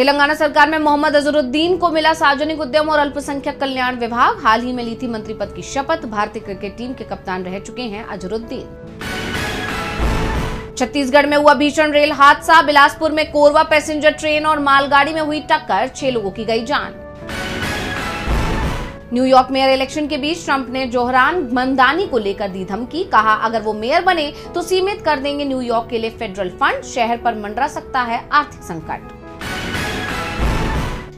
तेलंगाना सरकार में मोहम्मद अजहरुद्दीन को मिला सार्वजनिक उद्यम और अल्पसंख्यक कल्याण विभाग। हाल ही में ली थी मंत्री पद की शपथ। भारतीय क्रिकेट टीम के कप्तान रह चुके हैं अजहरुद्दीन। छत्तीसगढ़ में हुआ भीषण रेल हादसा। बिलासपुर में कोरबा पैसेंजर ट्रेन और मालगाड़ी में हुई टक्कर, 6 लोगों की गई जान। न्यूयॉर्क मेयर इलेक्शन के बीच ट्रंप ने जोहरान ममदानी को लेकर दी धमकी। कहा, अगर वो मेयर बने तो सीमित कर देंगे न्यूयॉर्क के लिए फेडरल फंड। शहर पर मंडरा सकता है आर्थिक संकट।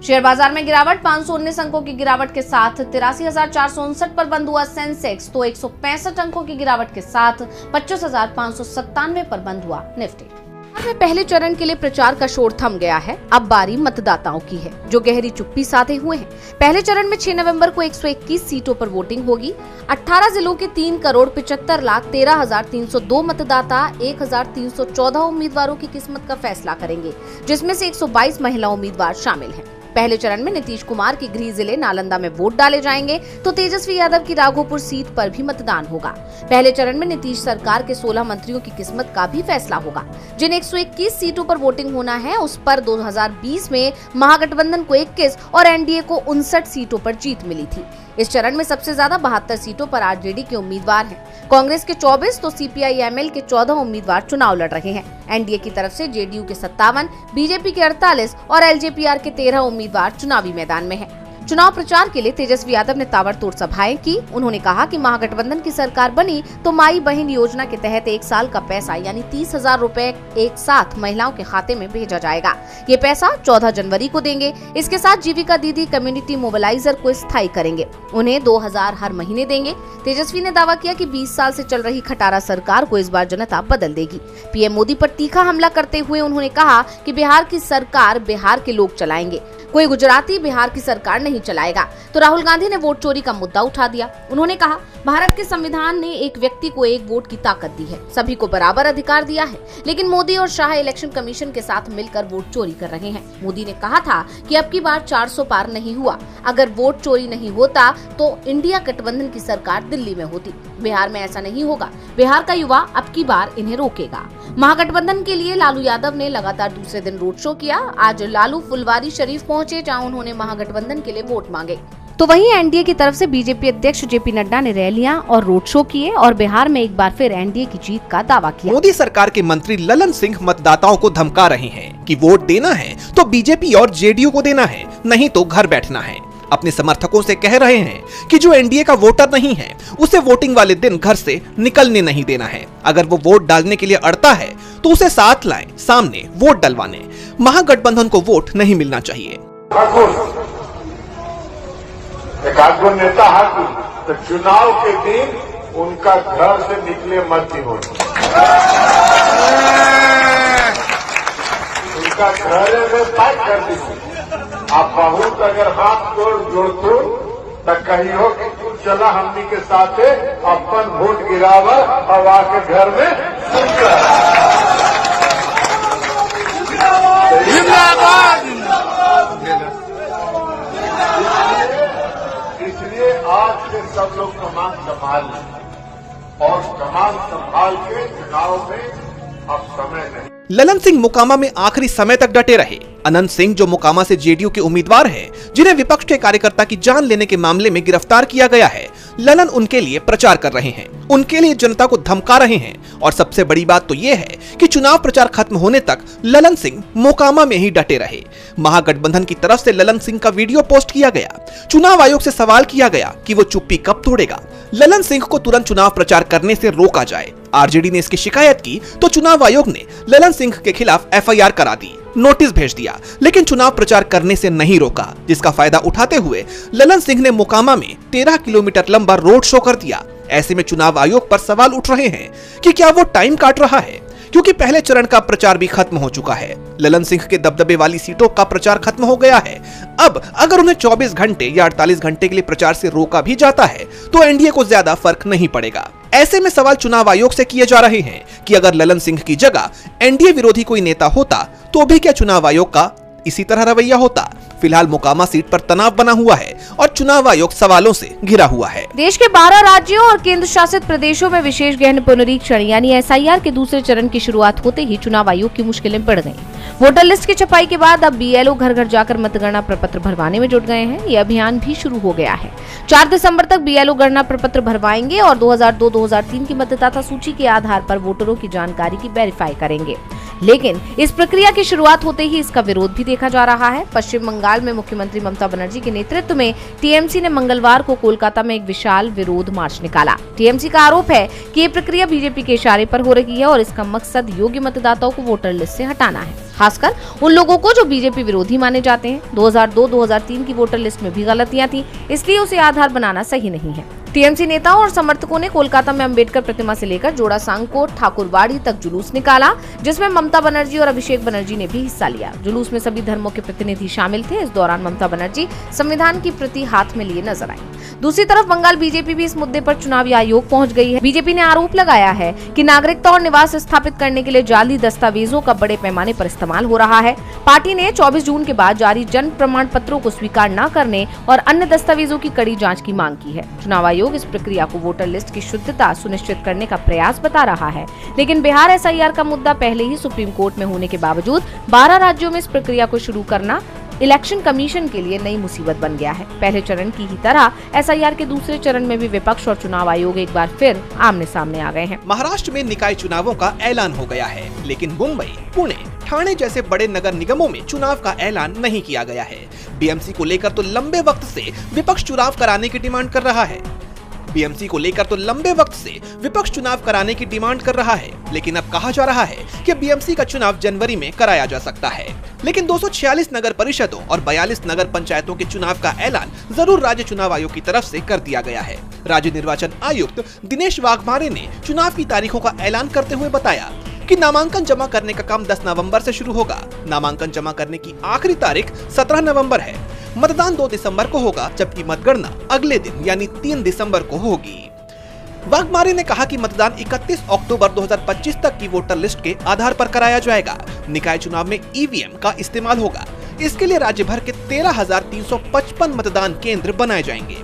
शेयर बाजार में गिरावट। 519 अंकों की गिरावट के साथ 83,459 पर बंद हुआ सेंसेक्स। तो 165 अंकों की गिरावट के साथ 25,597 पर बंद हुआ निफ्टी। पहले चरण के लिए प्रचार का शोर थम गया है। अब बारी मतदाताओं की है, जो गहरी चुप्पी साधे हुए हैं। पहले चरण में 6 नवंबर को 121 सीटों पर वोटिंग होगी। 18 जिलों के 3,75,13,302 मतदाता 1,314 उम्मीदवारों की किस्मत का फैसला करेंगे, जिसमें से 122 महिला उम्मीदवार शामिल हैं। पहले चरण में नीतीश कुमार के गृह जिले नालंदा में वोट डाले जाएंगे, तो तेजस्वी यादव की राघोपुर सीट पर भी मतदान होगा। पहले चरण में नीतीश सरकार के 16 मंत्रियों की किस्मत का भी फैसला होगा। जिन 121 सीटों पर वोटिंग होना है, उस पर 2020 में महागठबंधन को 21 और एनडीए को 59 सीटों पर जीत मिली थी। इस चरण में सबसे ज्यादा 72 सीटों पर आरजेडी के उम्मीदवार हैं। कांग्रेस के 24 तो सीपीआई-एमएल के 14 उम्मीदवार चुनाव लड़ रहे हैं। एनडीए की तरफ से जेडीयू के 57, बीजेपी के 48 और एलजेपीआर के 13 उम्मीदवार चुनावी मैदान में हैं। चुनाव प्रचार के लिए तेजस्वी यादव ने ताबड़तोड़ सभाएं की। उन्होंने कहा कि महागठबंधन की सरकार बनी तो माई बहन योजना के तहत 1 साल का पैसा यानी 30,000 रुपए एक साथ महिलाओं के खाते में भेजा जाएगा। ये पैसा 14 जनवरी को देंगे। इसके साथ जीविका दीदी कम्युनिटी मोबिलाइजर को स्थायी करेंगे। उन्हें 2,000 हर महीने देंगे। तेजस्वी ने दावा किया कि 20 साल से चल रही खटारा सरकार को इस बार जनता बदल देगी। पीएम मोदी पर तीखा हमला करते हुए उन्होंने कहा कि बिहार की सरकार बिहार के लोग चलाएंगे, कोई गुजराती बिहार की सरकार नहीं चलाएगा। तो राहुल गांधी ने वोट चोरी का मुद्दा उठा दिया। उन्होंने कहा, भारत के संविधान ने एक व्यक्ति को एक वोट की ताकत दी है, सभी को बराबर अधिकार दिया है, लेकिन मोदी और शाह इलेक्शन कमीशन के साथ मिलकर वोट चोरी कर रहे हैं। मोदी ने कहा था कि अब की बार 400 पार नहीं हुआ। अगर वोट चोरी नहीं होता तो इंडिया गठबंधन की सरकार दिल्ली में होती। बिहार में ऐसा नहीं होगा। बिहार का युवा अब की बार इन्हें रोकेगा। महागठबंधन के लिए लालू यादव ने लगातार दूसरे दिन रोड शो किया। आज लालू फुलवारी शरीफ पहुंचे, जहां उन्होंने महागठबंधन के लिए वोट मांगे। तो वहीं एनडीए की तरफ से बीजेपी अध्यक्ष जेपी नड्डा ने रैलियां और रोड शो किए और बिहार में एक बार फिर एनडीए की जीत का दावा किया। मोदी सरकार के मंत्री ललन सिंह मतदाताओं को धमका रहे हैं कि वोट देना है तो बीजेपी और जेडीयू को देना है, नहीं तो घर बैठना है। अपने समर्थकों से कह रहे हैं कि जो एनडीए का वोटर नहीं है, उसे वोटिंग वाले दिन घर से निकलने नहीं देना है। अगर वो वोट डालने के लिए अड़ता है तो उसे साथ लाएं, सामने वोट डलवाने। महागठबंधन को वोट नहीं मिलना चाहिए। एक आदमी नेता है तो चुनाव के दिन उनका घर से निकले मत ही हो, उनका घर में पैक कर दीजिए। आप बहुत अगर हाथ जोड़तो तो कही हो कि तू चला हमनी के साथ अपन वोट गिरावा और आके घर में इसलिए आज से सब लोग कमान संभाल लें और कमान संभाल के चुनाव में अब समय नहीं। ललन सिंह मोकामा में आखिरी समय तक डटे रहे। अनंत सिंह जो मोकामा से जेडीयू के उम्मीदवार हैं, जिन्हें विपक्ष के कार्यकर्ता की जान लेने के मामले में गिरफ्तार किया गया है, ललन उनके लिए प्रचार कर रहे हैं, उनके लिए जनता को धमका रहे हैं। और सबसे बड़ी बात तो ये है कि चुनाव प्रचार खत्म होने तक ललन सिंह मोकामा में ही डटे रहे। महागठबंधन की तरफ से ललन सिंह का वीडियो पोस्ट किया गया। चुनाव आयोग से सवाल किया गया कि वो चुप्पी कब तोड़ेगा। ललन सिंह को तुरंत चुनाव प्रचार करने से रोका जाए। आरजेडी ने इसकी शिकायत की तो चुनाव आयोग ने ललन सिंह के खिलाफ एफआईआर करा दी, नोटिस भेज दिया, लेकिन चुनाव प्रचार करने से नहीं रोका। जिसका फायदा उठाते हुए ललन सिंह ने मोकामा में 13 किलोमीटर लंबा रोड शो कर दिया। ऐसे में चुनाव आयोग पर सवाल उठ रहे हैं कि क्या वो टाइम काट रहा है, क्योंकि पहले चरण का प्रचार भी खत्म हो चुका है। ललन सिंह के दबदबे वाली सीटों का प्रचार खत्म हो गया है। अब अगर उन्हें 24 घंटे या 48 घंटे के लिए प्रचार से रोका भी जाता है तो एनडीए को ज्यादा फर्क नहीं पड़ेगा। ऐसे में सवाल चुनाव आयोग से किए जा रहे हैं कि अगर ललन सिंह की जगह एनडीए विरोधी कोई नेता होता तो भी क्या चुनाव आयोग का इसी तरह रवैया होता। फिलहाल मोकामा सीट पर तनाव बना हुआ है और चुनाव आयोग सवालों से घिरा हुआ है। देश के 12 राज्यों और केंद्र शासित प्रदेशों में विशेष गहन पुनरीक्षण यानी SIR के दूसरे चरण की शुरुआत होते ही चुनाव आयोग की मुश्किलें बढ़ गईं। वोटर लिस्ट की छपाई के बाद अब BLO घर घर जाकर मतगणना प्रपत्र भरवाने में जुट गए हैं। ये अभियान भी शुरू हो गया है। 4 दिसंबर तक BLO गणना प्रपत्र भरवाएंगे और 2002-2003 की मतदाता सूची के आधार पर वोटरों की जानकारी की वेरीफाई करेंगे। लेकिन इस प्रक्रिया की शुरुआत होते ही इसका विरोध भी देखा जा रहा है। पश्चिम बंगाल में मुख्यमंत्री ममता बनर्जी के नेतृत्व में TMC ने मंगलवार को कोलकाता में एक विशाल विरोध मार्च निकाला। TMC का आरोप है कि ये प्रक्रिया बीजेपी के इशारे पर हो रही है और इसका मकसद योग्य मतदाताओं को वोटर लिस्ट से हटाना है, खासकर उन लोगों को जो बीजेपी विरोधी माने जाते हैं। 2002-2003 की वोटर लिस्ट में भी गलतियां थी, इसलिए उसे आधार बनाना सही नहीं है। TMC नेताओं और समर्थकों ने कोलकाता में अंबेडकर प्रतिमा से लेकर जोड़ासांग को ठाकुरवाड़ी तक जुलूस निकाला, जिसमें ममता बनर्जी और अभिषेक बनर्जी ने भी हिस्सा लिया। जुलूस में सभी धर्मों के प्रतिनिधि शामिल थे। इस दौरान ममता बनर्जी संविधान की प्रति हाथ में लिए नजर आई। दूसरी तरफ बंगाल बीजेपी भी इस मुद्दे पर चुनावी आयोग पहुंच गई है। बीजेपी ने आरोप लगाया है कि नागरिकता और निवास स्थापित करने के लिए जाली दस्तावेजों का बड़े पैमाने पर इस्तेमाल हो रहा है। पार्टी ने 24 जून के बाद जारी जन्म प्रमाण पत्रों को स्वीकार न करने और अन्य दस्तावेजों की कड़ी जांच की मांग की है। चुनाव आयोग इस प्रक्रिया को वोटर लिस्ट की शुद्धता सुनिश्चित करने का प्रयास बता रहा है, लेकिन बिहार SIR का मुद्दा पहले ही सुप्रीम कोर्ट में होने के बावजूद 12 राज्यों में इस प्रक्रिया को शुरू करना इलेक्शन कमीशन के लिए नई मुसीबत बन गया है। पहले चरण की ही तरह SIR के दूसरे चरण में भी विपक्ष और चुनाव आयोग एक बार फिर आमने सामने आ गए हैं। महाराष्ट्र में निकाय चुनावों का ऐलान हो गया है, लेकिन मुंबई, पुणे, ठाणे जैसे बड़े नगर निगमों में चुनाव का ऐलान नहीं किया गया है। BMC को लेकर तो लंबे वक्त से विपक्ष चुनाव कराने की डिमांड कर रहा है। BMC को लेकर तो लंबे वक्त से विपक्ष चुनाव कराने की डिमांड कर रहा है, लेकिन अब कहा जा रहा है कि BMC का चुनाव जनवरी में कराया जा सकता है। लेकिन 246 नगर परिषदों और 42 नगर पंचायतों के चुनाव का ऐलान जरूर राज्य चुनाव आयोग की तरफ से कर दिया गया है। राज्य निर्वाचन आयुक्त दिनेश वाघमारे ने चुनाव की तारीखों का ऐलान करते हुए बताया कि नामांकन जमा करने का काम 10 नवंबर से शुरू होगा। नामांकन जमा करने की आखिरी तारीख 17 नवंबर है। मतदान 2 दिसंबर को होगा, जबकि मतगणना अगले दिन यानी 3 दिसंबर को होगी। वाघमारे ने कहा कि मतदान 31 अक्टूबर 2025 तक की वोटर लिस्ट के आधार पर कराया जाएगा। निकाय चुनाव में EVM का इस्तेमाल होगा। इसके लिए राज्य भर के 13,355 मतदान केंद्र बनाए जाएंगे।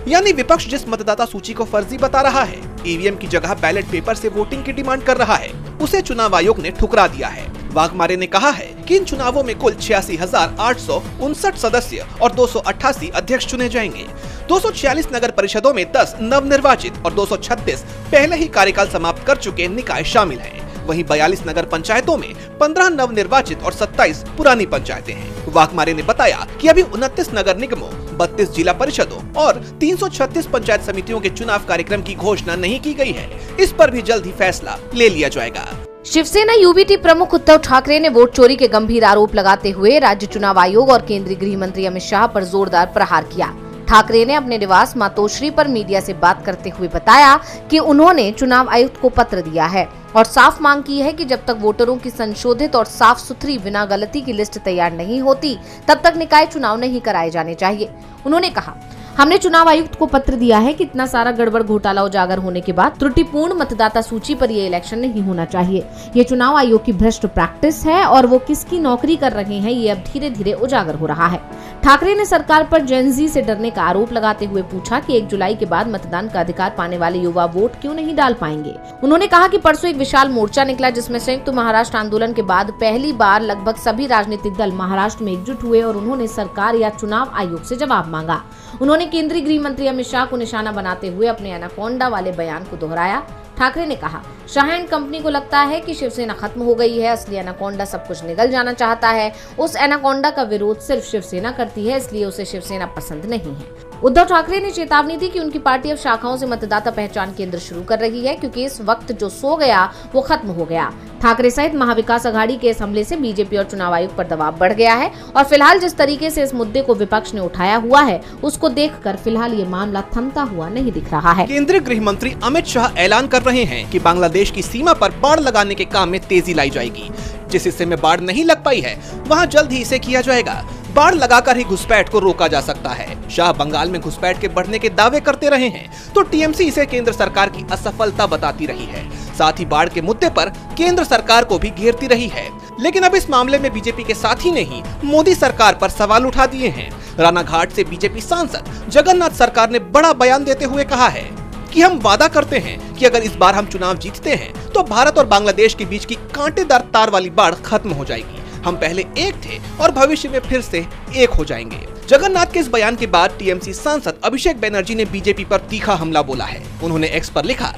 यानी विपक्ष जिस मतदाता सूची को फर्जी बता रहा है, EVM की जगह बैलेट पेपर से वोटिंग की डिमांड कर रहा है, उसे चुनाव आयोग ने ठुकरा दिया है। वाघमारे ने कहा है कि इन चुनावों में कुल 86,859 सदस्य और 288 अध्यक्ष चुने जाएंगे। 246 नगर परिषदों में 10 नवनिर्वाचित और 236 पहले ही कार्यकाल समाप्त कर चुके निकाय शामिल हैं। वहीं 42 नगर पंचायतों में 15 नवनिर्वाचित और 27 पुरानी पंचायतें हैं। वाघमारे ने बताया कि अभी 29 नगर निगमों, 32 जिला परिषदों और 336 पंचायत समितियों के चुनाव कार्यक्रम की घोषणा नहीं की गई है। इस पर भी जल्द ही फैसला ले लिया जाएगा। शिवसेना UBT प्रमुख उद्धव ठाकरे ने वोट चोरी के गंभीर आरोप लगाते हुए राज्य चुनाव आयोग और केंद्रीय गृह मंत्री अमित शाह पर जोरदार प्रहार किया। ठाकरे ने अपने निवास मातोश्री पर मीडिया से बात करते हुए बताया कि उन्होंने चुनाव आयुक्त को पत्र दिया है और साफ मांग की है कि जब तक वोटरों की संशोधित और साफ सुथरी बिना गलती की लिस्ट तैयार नहीं होती, तब तक निकाय चुनाव नहीं कराए जाने चाहिए। उन्होंने कहा, हमने चुनाव आयुक्त को पत्र दिया है कि इतना सारा गड़बड़ घोटाला उजागर होने के बाद त्रुटिपूर्ण मतदाता सूची पर ये इलेक्शन नहीं होना चाहिए। ये चुनाव आयोग की भ्रष्ट प्रैक्टिस है और वो किसकी नौकरी कर रहे हैं, ये अब धीरे धीरे उजागर हो रहा है। ठाकरे ने सरकार पर जेनजी से डरने का आरोप लगाते हुए पूछा कि 1 जुलाई के बाद मतदान का अधिकार पाने वाले युवा वोट क्यों नहीं डाल पाएंगे। उन्होंने कहा कि परसों एक विशाल मोर्चा निकला, जिसमें संयुक्त महाराष्ट्र आंदोलन के बाद पहली बार लगभग सभी राजनीतिक दल महाराष्ट्र में एकजुट हुए और उन्होंने सरकार या चुनाव आयोग से जवाब मांगा। उन्होंने केंद्रीय गृह मंत्री अमित शाह को निशाना बनाते हुए अपने एनाकोंडा वाले बयान को दोहराया। ठाकरे ने कहा, शाह एंड कंपनी को लगता है कि शिवसेना खत्म हो गई है, असली एनाकोंडा सब कुछ निगल जाना चाहता है। उस एनाकोंडा का विरोध सिर्फ शिवसेना करती है, इसलिए उसे शिवसेना पसंद नहीं है। उद्धव ठाकरे ने चेतावनी दी कि उनकी पार्टी अब शाखाओं से मतदाता पहचान केंद्र शुरू कर रही है, क्योंकि इस वक्त जो सो गया वो खत्म हो गया। ठाकरे सहित महाविकास अघाड़ी के इस हमले से बीजेपी और चुनाव आयोग पर दबाव बढ़ गया है और फिलहाल जिस तरीके से इस मुद्दे को विपक्ष ने उठाया हुआ है, उसको देखकर फिलहाल ये मामला थमता हुआ नहीं दिख रहा है। केंद्रीय गृह मंत्री अमित शाह ऐलान कर रहे हैं कि बांग्लादेश की सीमा पर बाड़ लगाने के काम में तेजी लाई जाएगी। जिस हिस्से में बाढ़ नहीं लग पाई है, वहाँ जल्द ही इसे किया जाएगा। बाढ़ लगाकर ही घुसपैठ को रोका जा सकता है। शाह बंगाल में घुसपैठ के बढ़ने के दावे करते रहे हैं, तो TMC इसे केंद्र सरकार की असफलता बताती रही है। साथ ही बाढ़ के मुद्दे पर केंद्र सरकार को भी घेरती रही है। लेकिन अब इस मामले में बीजेपी के साथी ने ही मोदी सरकार पर सवाल उठा दिए हैं। रानाघाट से बीजेपी सांसद जगन्नाथ सरकार ने बड़ा बयान देते हुए कहा है कि हम वादा करते हैं कि अगर इस बार हम चुनाव जीतते हैं तो भारत और बांग्लादेश के बीच की कांटेदार तार वाली बाढ़ खत्म हो जाएगी। हम पहले एक थे और भविष्य में फिर से एक हो जाएंगे। जगन्नाथ के इस बयान के बाद टीएमसी सांसद अभिषेक बनर्जी ने बीजेपी पर तीखा हमला बोला है। उन्होंने एक्स पर लिखा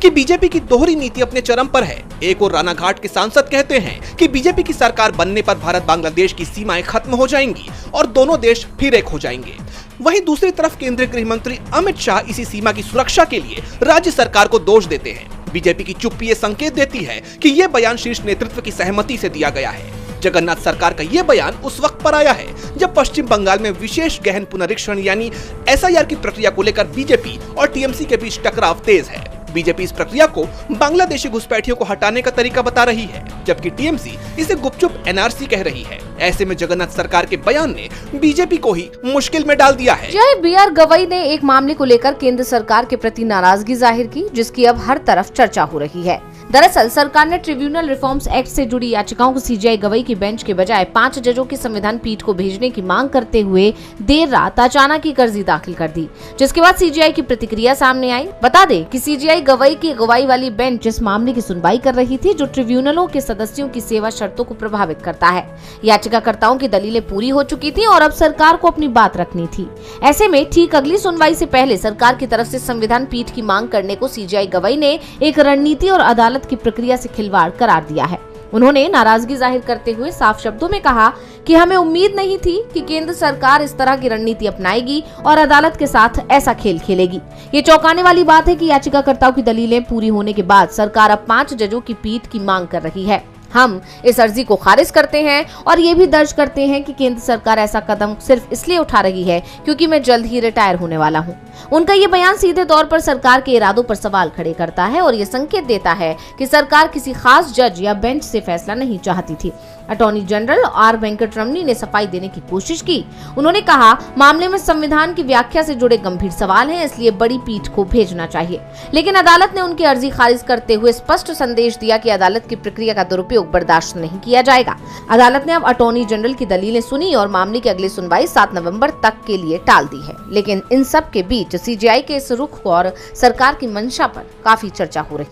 कि बीजेपी की दोहरी नीति अपने चरम पर है। एक और रानाघाट के सांसद कहते हैं कि बीजेपी की सरकार बनने पर भारत बांग्लादेश की सीमाएं खत्म हो जाएंगी और दोनों देश फिर एक हो जाएंगे। वहीं दूसरी तरफ केंद्रीय गृह मंत्री अमित शाह इसी सीमा की सुरक्षा के लिए राज्य सरकार को दोष देते हैं। बीजेपी की चुप्पी ये संकेत देती है कि ये बयान शीर्ष नेतृत्व की सहमति से दिया गया है। जगन्नाथ सरकार का ये बयान उस वक्त पर आया है जब पश्चिम बंगाल में विशेष गहन पुनरीक्षण यानी एसआईआर की प्रक्रिया को लेकर बीजेपी और टीएमसी के बीच टकराव तेज है। बीजेपी इस प्रक्रिया को बांग्लादेशी घुसपैठियों को हटाने का तरीका बता रही है, जबकि टीएमसी इसे गुपचुप एनआरसी कह रही है। ऐसे में जगन्नाथ सरकार के बयान ने बीजेपी को ही मुश्किल में डाल दिया है। जय बीआर गवई ने एक मामले को लेकर केंद्र सरकार के प्रति नाराजगी जाहिर की, जिसकी अब हर तरफ चर्चा हो रही है। दरअसल सरकार ने ट्रिब्यूनल रिफॉर्म्स एक्ट से जुड़ी याचिकाओं को सीजीआई गवई की बेंच के बजाय 5 जजों की संविधान पीठ को भेजने की मांग करते हुए देर रात अचानक ही अर्जी दाखिल कर दी, जिसके बाद सीजीआई की प्रतिक्रिया सामने आई। बता दें कि सीजीआई गवई की अगुवाई वाली बेंच इस मामले की सुनवाई कर रही थी, जो ट्रिब्यूनलों के सदस्यों की सेवा शर्तों को प्रभावित करता है। याचिकाकर्ताओं की दलीलें पूरी हो चुकी थी और अब सरकार को अपनी बात रखनी थी। ऐसे में ठीक अगली सुनवाई से पहले सरकार की तरफ से संविधान पीठ की मांग करने को सीजीआई गवई ने एक रणनीति और अदालत की प्रक्रिया से खिलवाड़ करार दिया है। उन्होंने नाराजगी जाहिर करते हुए साफ शब्दों में कहा कि हमें उम्मीद नहीं थी कि केंद्र सरकार इस तरह की रणनीति अपनाएगी और अदालत के साथ ऐसा खेल खेलेगी। ये चौंकाने वाली बात है कि याचिकाकर्ताओं की दलीलें पूरी होने के बाद सरकार अब 5 जजों की पीठ की मांग कर रही है। हम इस अर्जी को खारिज करते हैं और ये भी दर्ज करते हैं कि केंद्र सरकार ऐसा कदम सिर्फ इसलिए उठा रही है क्योंकि मैं जल्द ही रिटायर होने वाला हूं। उनका ये बयान सीधे तौर पर सरकार के इरादों पर सवाल खड़े करता है और ये संकेत देता है कि सरकार किसी खास जज या बेंच से फैसला नहीं चाहती थी। अटॉर्नी जनरल आर वेंकटरमणी ने सफाई देने की कोशिश की। उन्होंने कहा, मामले में संविधान की व्याख्या से जुड़े गंभीर सवाल हैं, इसलिए बड़ी पीठ को भेजना चाहिए। लेकिन अदालत ने उनकी अर्जी खारिज करते हुए स्पष्ट संदेश दिया कि अदालत की प्रक्रिया का दुरुपयोग बर्दाश्त नहीं किया जाएगा। अदालत ने अब अटॉर्नी जनरल की दलीलें सुनी और मामले की अगली सुनवाई 7 नवंबर तक के लिए टाल दी है। लेकिन इन सब के बीच सीजीआई के इस रुख और सरकार की मंशा पर काफी चर्चा हो रही है।